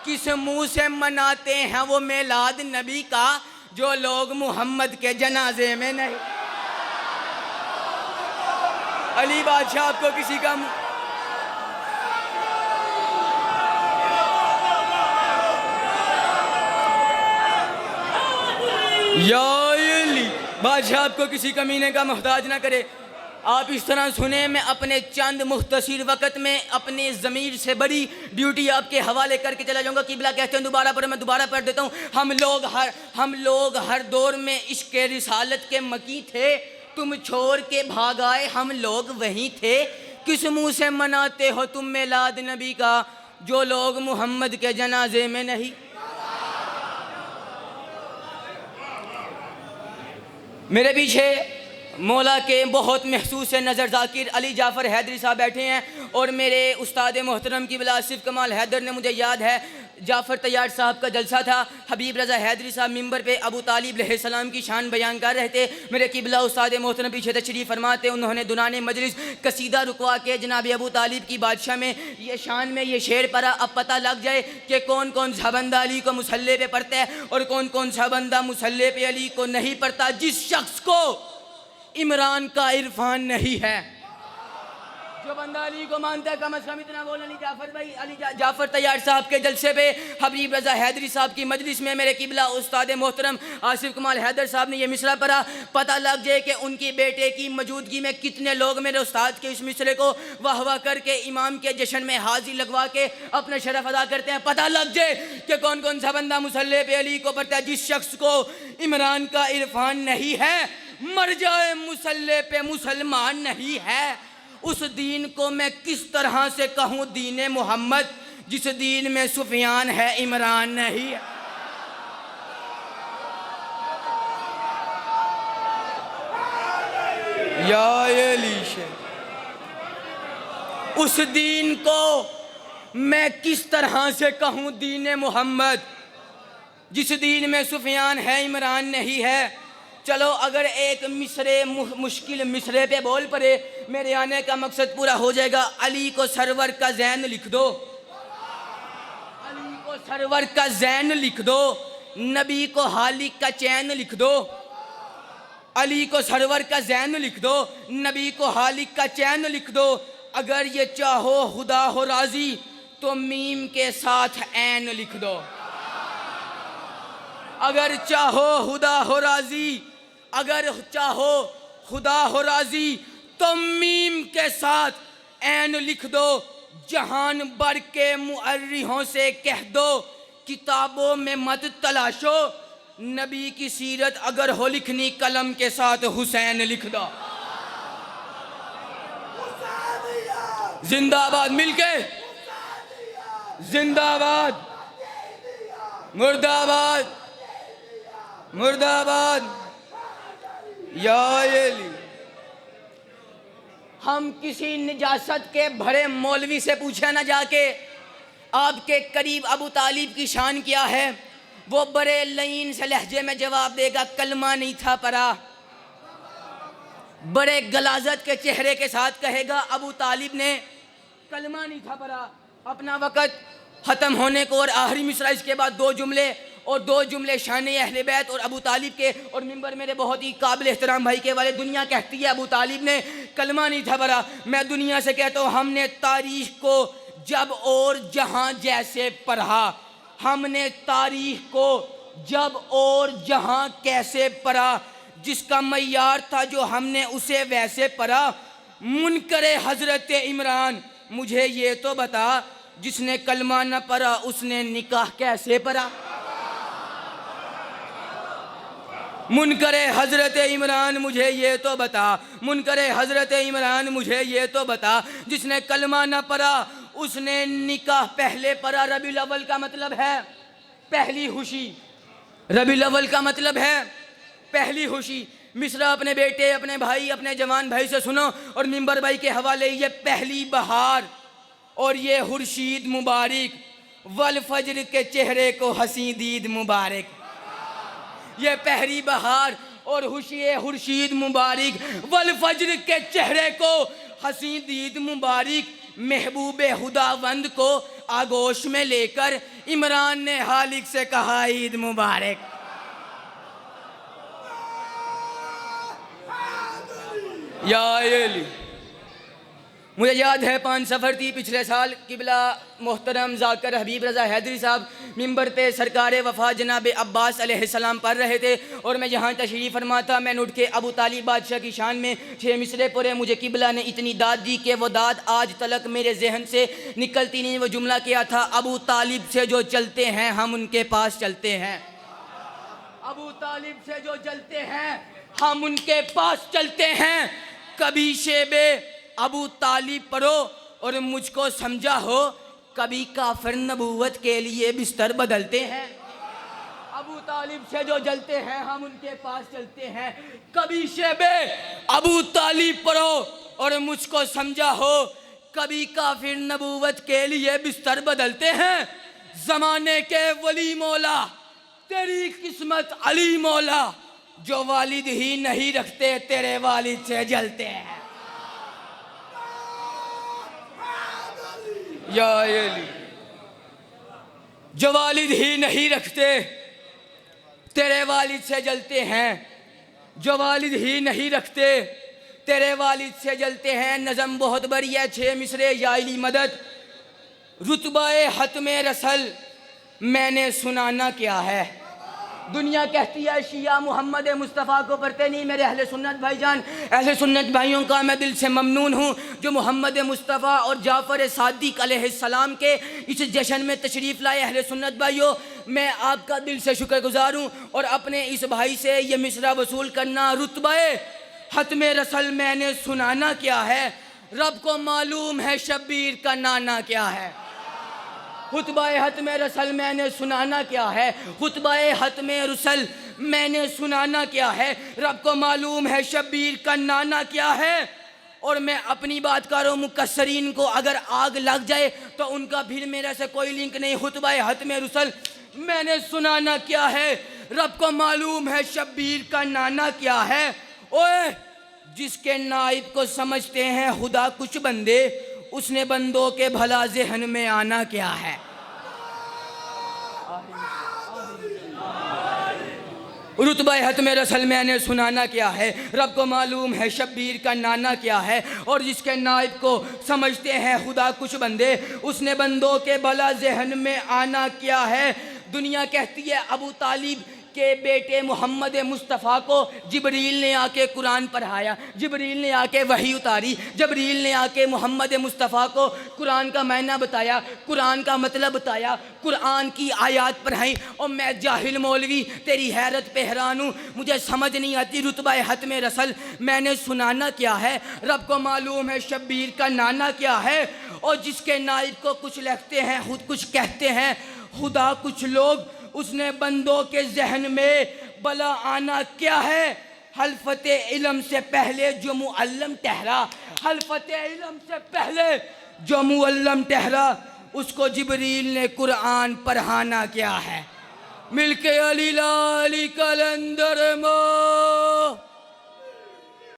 किस मुंह से मनाते हैं वो मिलाद नबी का, जो लोग मोहम्मद के जनाजे में नहीं। अली बादशाह आपको किसी का या अली बादशाह आपको किसी कमीने का मोहताज ना करे। आप इस तरह सुने, मैं अपने चंद मुख्तसर वक़्त में अपने ज़मीर से बड़ी ड्यूटी आपके हवाले करके चला जाऊँगा। किबला कहते हैं दोबारा पढ़ो, मैं दोबारा पढ़ देता हूँ। हम लोग हर दौर में इश्क़ रिसालत के मकी थे, तुम छोड़ के भाग आए हम लोग वहीं थे। किस मुँह से मनाते हो तुम मिलाद नबी का, जो लोग मोहम्मद के जनाजे में नहीं। मेरे पीछे मौला के बहुत महसूस नज़र ज़ाकिर अली जाफ़र हैदरी साहब बैठे हैं, और मेरे उस्ताद मोहतरम किबला आसिफ कमाल हैदर ने, मुझे याद है जाफ़र तैयार साहब का जलसा था, हबीब रज़ा हैदरी साहब मिंबर पे अबू तालिब अलैहिस्सलाम की शान बयान कर रहे थे। मेरे किबला उस्ताद मोहतरम पीछे तशरीफ़ फरमाते, उन्होंने दुनाने मजलिस कसीदा रुकवा के जनाब अबू तालिब की बादशाह में ये शान में ये शेर पढ़ा। अब पता लग जाए कि कौन कौन सा बंदा अली को मुसल्ले पे पढ़ता है और कौन कौन सा बंदा मुसल्ले पे अली को नहीं पढ़ता। जिस शख्स को इमरान का इरफान नहीं है, जो बंदा अली को मानता है, कम अज़ कम इतना बोल अली जाफ़र भाई, अली जाफ़र तैयार साहब के जलसे पे हबीब रज़ा हैदरी साहब की मजलिस में मेरे किबला उस्ताद मोहतरम आसिफ कमाल हैदर साहब ने ये मिसरा पढ़ा। पता लग जाए कि उनकी बेटे की मौजूदगी में कितने लोग मेरे उस्ताद के इस मिसरे को वाह वाह करके इमाम के जश्न में हाजिर लगवा के अपना शरफ अदा करते हैं। पता लग जाए कि कौन कौन सा बंदा मुसल्ले पे अली को पढ़ता है। जिस शख्स को इमरान का इरफान नहीं है, मर जाए मुसल्ले पे मुसलमान नहीं है। उस दीन को मैं किस तरह से कहूँ दीन मोहम्मद, जिस दीन में सुफियान है इमरान नहीं है। या अली, उस दीन को मैं किस तरह से कहूँ दीन मोहम्मद, जिस दीन में सुफियान है इमरान नहीं है। चलो अगर एक मिसरे मुश्किल मिसरे पे बोल पड़े, मेरे आने का मकसद पूरा हो जाएगा। अली को सरवर का जैन लिख दो, अली को सरवर का जैन लिख दो, नबी को हालिक का चैन लिख दो। अली को सरवर का जैन लिख दो, नबी को हालिक का चैन लिख दो। अगर ये चाहो खुदा हो राजी, तो मीम के साथ ऐन लिख दो। अगर चाहो खुदा हो राजी, अगर चाहो खुदा हो राजी, तो मीम के साथ ऐन लिख दो। जहान भर के मुअर्रिखों से कह दो, किताबों में मत तलाशो, नबी की सीरत अगर हो लिखनी, कलम के साथ हुसैन लिख दो। जिंदाबाद मिलके, जिंदाबाद, मुर्दाबाद, मुर्दाबाद। या अली, हम किसी निजासत के भरे मौलवी से पूछे ना जाके आपके करीब अबू तालिब की शान क्या है, वो बड़े लईन से लहजे में जवाब देगा, कलमा नहीं था पढ़ा। बड़े गलाजत के चेहरे के साथ कहेगा, अबू तालिब ने कलमा नहीं था पढ़ा। अपना वक़्त ख़त्म होने को और आखिरी मिसरा इसके बाद दो जुमले शान अहले बैत और अबू तालिब के, और मिंबर मेरे बहुत ही काबिल एहतराम भाई के वाले। दुनिया कहती है अबू तालिब ने कलमा नहीं था पढ़ा, मैं दुनिया से कहता हूँ हमने तारीख़ को जब और जहाँ जैसे पढ़ा, हमने तारीख़ को जब और जहाँ कैसे पढ़ा, जिसका मय्यार था जो हमने उसे वैसे पढ़ा। मुनकरे हज़रत इमरान मुझे ये तो बता, जिसने कलमा न पढ़ा उसने निकाह कैसे पढ़ा। मुनकरे हज़रत इमरान मुझे ये तो बता, मुनकरे हज़रत इमरान मुझे ये तो बता, जिसने कलमा न पढ़ा उसने निकाह पहले पढ़ा। रबीउल अव्वल का मतलब है पहली खुशी, रबीउल अव्वल का मतलब है पहली खुशी। मिसरा अपने बेटे, अपने भाई, अपने जवान भाई से सुनो, और मिंबर भाई के हवाले, ये पहली बहार और ये खुर्शीद मुबारक, वल फजर के चेहरे को हसी दीद मुबारक। ये पहली बहार और खुर्शीद मुबारक, वल फजर के चेहरे को हसी दीद मुबारक। महबूब खुदावंद को आगोश में लेकर इमरान ने हालिक से कहा ईद मुबारक। या अली। मुझे याद है 5 सफ़र थी पिछले साल, किबला मोहतरम ज़ाकिर हबीब रज़ा हैदरी साहब मिंबर पे सरकार वफ़ा जनाब अब्बास अलैहिस्सलाम पढ़ रहे थे और मैं यहाँ तशरीफ़ फरमा था। मैंने उठ के अबू तालिब बादशाह की शान में 6 मिसरे पढ़े। मुझे किबला ने इतनी दाद दी कि वो दाद आज तलक मेरे जहन से निकलती नहीं। वो जुमला क्या था? अबू तालिब से जो चलते हैं हम उनके पास चलते हैं। अबू तालिब से जो चलते हैं हम उनके पास चलते हैं। कभी शेबे अबू तालिब पढ़ो और मुझको समझा हो, कभी काफिर नबूवत के लिए बिस्तर बदलते हैं। अबू तालिब से जो जलते हैं हम उनके पास चलते हैं। कभी शेबे अबू तालिब पढ़ो और मुझको समझा हो, कभी काफिर नबूवत के लिए बिस्तर बदलते हैं। जमाने के वली मौला तेरी किस्मत अली मौला, जो वालिद ही नहीं रखते तेरे वालिद से जलते हैं। या अली। जो वालिद ही नहीं रखते तेरे वालिद से जलते हैं। जो वालिद ही नहीं रखते तेरे वालिद से जलते हैं। नज़म बहुत बड़ी है, 6 मिसरे याइली मदद। रुतबाए हतमे रसल मैंने सुनाना क्या है। दुनिया कहती है शिया मोहम्मद मुस्तफ़ा को पढ़ते नहीं। मेरे अहले सुन्नत भाईजान, अहले सुन्नत भाइयों का मैं दिल से ममनून हूँ जो मोहम्मद मुस्तफ़ा और जाफ़र सादिक अलैहिस्सलाम के इस जश्न में तशरीफ़ लाए। अहले सुन्नत भाइयों, मैं आपका दिल से शुक्रगुज़ार हूँ और अपने इस भाई से ये मिसरा वसूल करना। रुतबे हतमे रसल मैंने सुनाना क्या है, रब को मालूम है शब्बीर का नाना क्या है। खुतबाए हतमे रसल मैंने सुनाना क्या है। खुतबाए हतमे रसल मैंने सुनाना क्या है, रब को मालूम है शब्बीर का नाना क्या है। और मैं अपनी बात कर रहा हूँ, मुकस्सरीन को अगर आग लग जाए तो उनका फिर मेरे से कोई लिंक नहीं। खुतबाए हतमे रसल मैंने सुनाना क्या है, रब को मालूम है शब्बीर का नाना क्या है। ओए जिसके नाइब को समझते हैं खुदा कुछ बंदे, उसने बंदों के भला ज़हन में आना क्या है। रुतबा हतमे रसल मैंने सुनाना क्या है, रब को मालूम है शब्बीर का नाना क्या है। और जिसके नाइब को समझते हैं खुदा कुछ बंदे, उसने बंदों के भला ज़हन में आना क्या है। दुनिया कहती है अबू तालिब के बेटे मोहम्मद मुस्तफ़ा को जिब्रील ने आके कुरान पढ़ाया, जिब्रील ने आके वही उतारी, जिब्रील ने आके मोहम्मद मुस्तफ़ा को कुरान का मायना बताया, कुरान का मतलब बताया, कुरान की आयत पढ़ाई। और मैं जाहिल मौलवी तेरी हैरत पे हैरान हूँ, मुझे समझ नहीं आती। रुतबा हतमे रसल मैंने सुनाना क्या है, रब को मालूम है शब्बीर का नाना क्या है। और जिसके नाइब को कुछ लिखते हैं खुद कुछ कहते हैं खुदा कुछ लोग, उसने बंदों के जहन में बला आना क्या है। हल्फत इल्म से पहले जो मुअल्लम ठहरा, हल्फत इल्म से पहले जो मुअल्लम ठहरा, उसको जिब्रील ने कुरान पढ़ाना क्या है। मिलके अली लाली कलंदर मो।